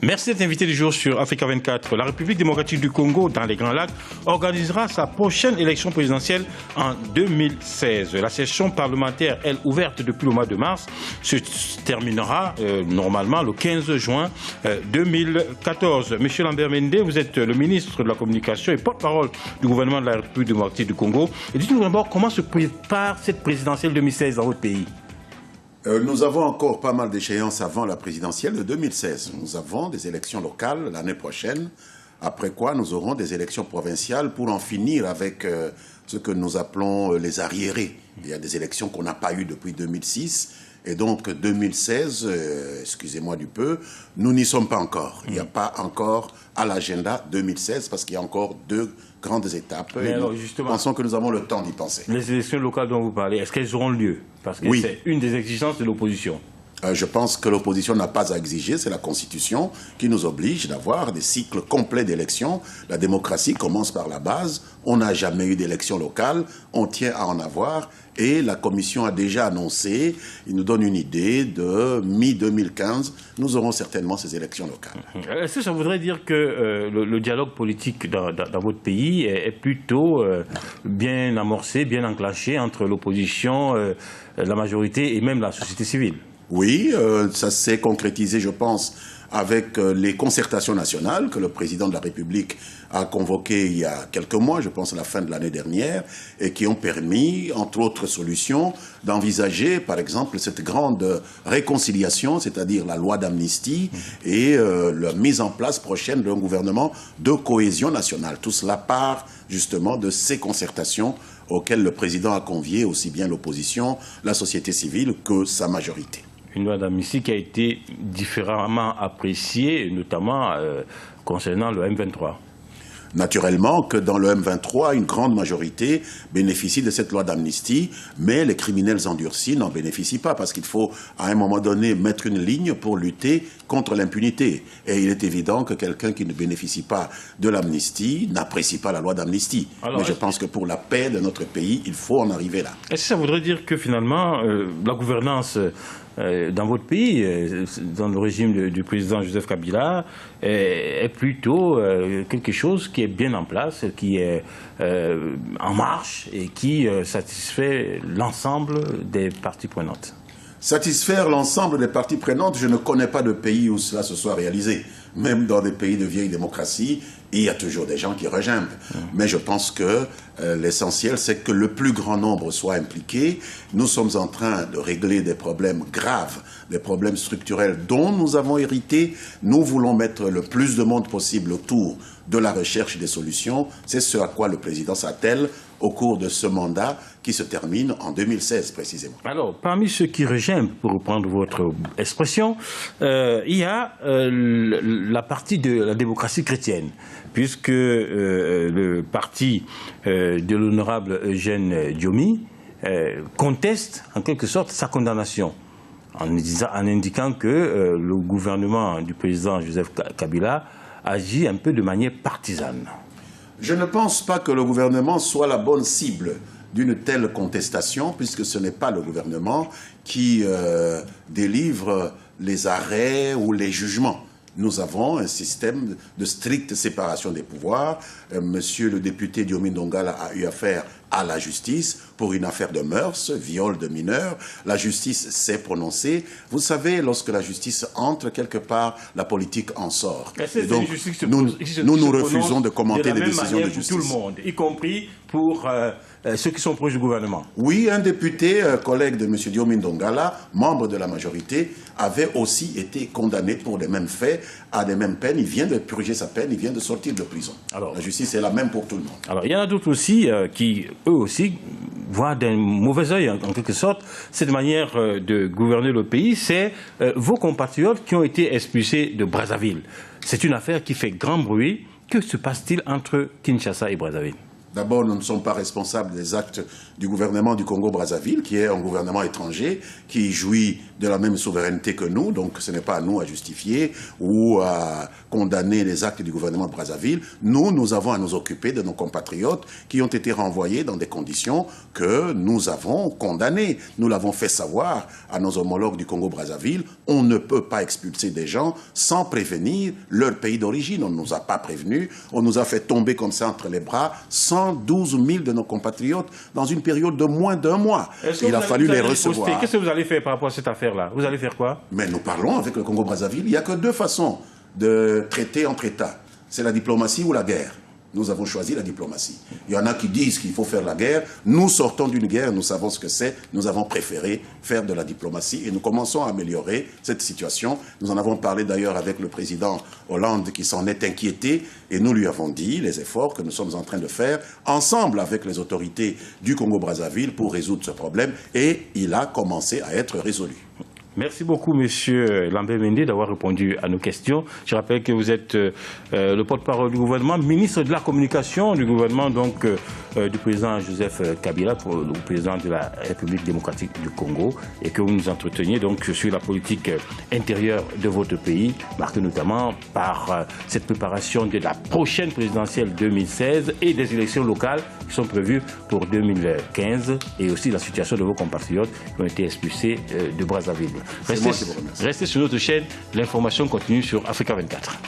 Merci d'être invité du jour sur Africa 24. La République démocratique du Congo, dans les Grands Lacs, organisera sa prochaine élection présidentielle en 2016. La session parlementaire, elle, ouverte depuis le mois de mars, se terminera normalement le 15 juin 2014. Monsieur Lambert Mende, vous êtes le ministre de la Communication et porte-parole du gouvernement de la République démocratique du Congo. Et dites-nous d'abord comment se prépare cette présidentielle 2016 dans votre pays? Nous avons encore pas mal d'échéances avant la présidentielle de 2016. Nous avons des élections locales l'année prochaine, après quoi nous aurons des élections provinciales pour en finir avec ce que nous appelons les arriérés. Il y a des élections qu'on n'a pas eues depuis 2006 et donc 2016, excusez-moi du peu, nous n'y sommes pas encore. Il n'y a pas encore à l'agenda 2016 parce qu'il y a encore deux grandes étapes. Mais alors, nous pensons que nous avons le temps d'y penser. Les élections locales dont vous parlez, est-ce qu'elles auront lieu? Parce que c'est une des exigences de l'opposition. Je pense que l'opposition n'a pas à exiger, c'est la Constitution qui nous oblige d'avoir des cycles complets d'élections. La démocratie commence par la base, on n'a jamais eu d'élections locales, on tient à en avoir et la Commission a déjà annoncé, il nous donne une idée de mi-2015, nous aurons certainement ces élections locales. Est-ce que ça voudrait dire que le dialogue politique dans votre pays est plutôt bien amorcé, bien enclenché entre l'opposition, la majorité et même la société civile? Oui, ça s'est concrétisé, je pense, avec les concertations nationales que le président de la République a convoquées il y a quelques mois, je pense à la fin de l'année dernière, et qui ont permis, entre autres solutions, d'envisager, par exemple, cette grande réconciliation, c'est-à-dire la loi d'amnistie et la mise en place prochaine d'un gouvernement de cohésion nationale. Tout cela part, justement, de ces concertations auxquelles le président a convié aussi bien l'opposition, la société civile que sa majorité. Une loi d'amnistie qui a été différemment appréciée, notamment concernant le M23. Naturellement que dans le M23, une grande majorité bénéficie de cette loi d'amnistie, mais les criminels endurcis n'en bénéficient pas parce qu'il faut à un moment donné mettre une ligne pour lutter contre l'impunité. Et il est évident que quelqu'un qui ne bénéficie pas de l'amnistie n'apprécie pas la loi d'amnistie. Mais je pense que pour la paix de notre pays, il faut en arriver là. Est-ce que ça voudrait dire que finalement, la gouvernance dans votre pays, dans le régime du président Joseph Kabila, est plutôt quelque chose qui est bien en place, qui est en marche et qui satisfait l'ensemble des parties prenantes? Satisfaire l'ensemble des parties prenantes, je ne connais pas de pays où cela se soit réalisé. Même dans des pays de vieille démocratie, il y a toujours des gens qui regimbent. Mais je pense que l'essentiel, c'est que le plus grand nombre soit impliqué. Nous sommes en train de régler des problèmes graves, des problèmes structurels dont nous avons hérité. Nous voulons mettre le plus de monde possible autour de la recherche des solutions. C'est ce à quoi le président s'attelle au cours de ce mandat qui se termine en 2016 précisément. Alors, parmi ceux qui regimbent, pour reprendre votre expression, il y a la partie de la démocratie chrétienne, puisque le parti de l'honorable Eugène Diomi conteste en quelque sorte sa condamnation, en indiquant que le gouvernement du président Joseph Kabila agit un peu de manière partisane. Je ne pense pas que le gouvernement soit la bonne cible d'une telle contestation, puisque ce n'est pas le gouvernement qui délivre les arrêts ou les jugements. Nous avons un système de stricte séparation des pouvoirs. Monsieur le député Diomi Ndongala a eu affaire à la justice pour une affaire de mœurs, viol de mineurs. La justice s'est prononcée. Vous savez, lorsque la justice entre quelque part, la politique en sort. Et donc, nous refusons de commenter des décisions de justice. Pour tout le monde, y compris pour ceux qui sont proches du gouvernement. Oui, un député, collègue de M. Diomi Ndongala, membre de la majorité, avait aussi été condamné pour les mêmes faits, à des mêmes peines. Il vient de purger sa peine, il vient de sortir de prison. Alors, la justice est la même pour tout le monde. Alors, il y en a d'autres aussi qui, eux aussi, voient d'un mauvais œil, en quelque sorte, cette manière de gouverner le pays. C'est vos compatriotes qui ont été expulsés de Brazzaville. C'est une affaire qui fait grand bruit. Que se passe-t-il entre Kinshasa et Brazzaville? D'abord, nous ne sommes pas responsables des actes du gouvernement du Congo-Brazzaville, qui est un gouvernement étranger, qui jouit de la même souveraineté que nous. Donc, ce n'est pas à nous à justifier ou à condamner les actes du gouvernement de Brazzaville. Nous avons à nous occuper de nos compatriotes qui ont été renvoyés dans des conditions que nous avons condamnées. Nous l'avons fait savoir à nos homologues du Congo-Brazzaville. On ne peut pas expulser des gens sans prévenir leur pays d'origine. On ne nous a pas prévenus. On nous a fait tomber comme ça entre les bras 112 000 de nos compatriotes dans une période de moins d'un mois. Il a fallu les recevoir. Qu'est-ce que vous allez faire par rapport à cette affaire-là? Vous allez faire quoi? Mais nous parlons avec le Congo-Brazzaville. Il n'y a que deux façons de traiter entre États. C'est la diplomatie ou la guerre. Nous avons choisi la diplomatie. Il y en a qui disent qu'il faut faire la guerre. Nous sortons d'une guerre, nous savons ce que c'est. Nous avons préféré faire de la diplomatie et nous commençons à améliorer cette situation. Nous en avons parlé d'ailleurs avec le président Hollande qui s'en est inquiété et nous lui avons dit les efforts que nous sommes en train de faire ensemble avec les autorités du Congo-Brazzaville pour résoudre ce problème et il a commencé à être résolu. Merci beaucoup, Monsieur Lambert Mende, d'avoir répondu à nos questions. Je rappelle que vous êtes le porte-parole du gouvernement, ministre de la communication du gouvernement donc, du président Joseph Kabila, le président de la République démocratique du Congo, et que vous nous entreteniez donc sur la politique intérieure de votre pays, marquée notamment par cette préparation de la prochaine présidentielle 2016 et des élections locales qui sont prévues pour 2015, et aussi la situation de vos compatriotes qui ont été expulsés de Brazzaville. Restez sur notre chaîne, l'information continue sur Africa 24.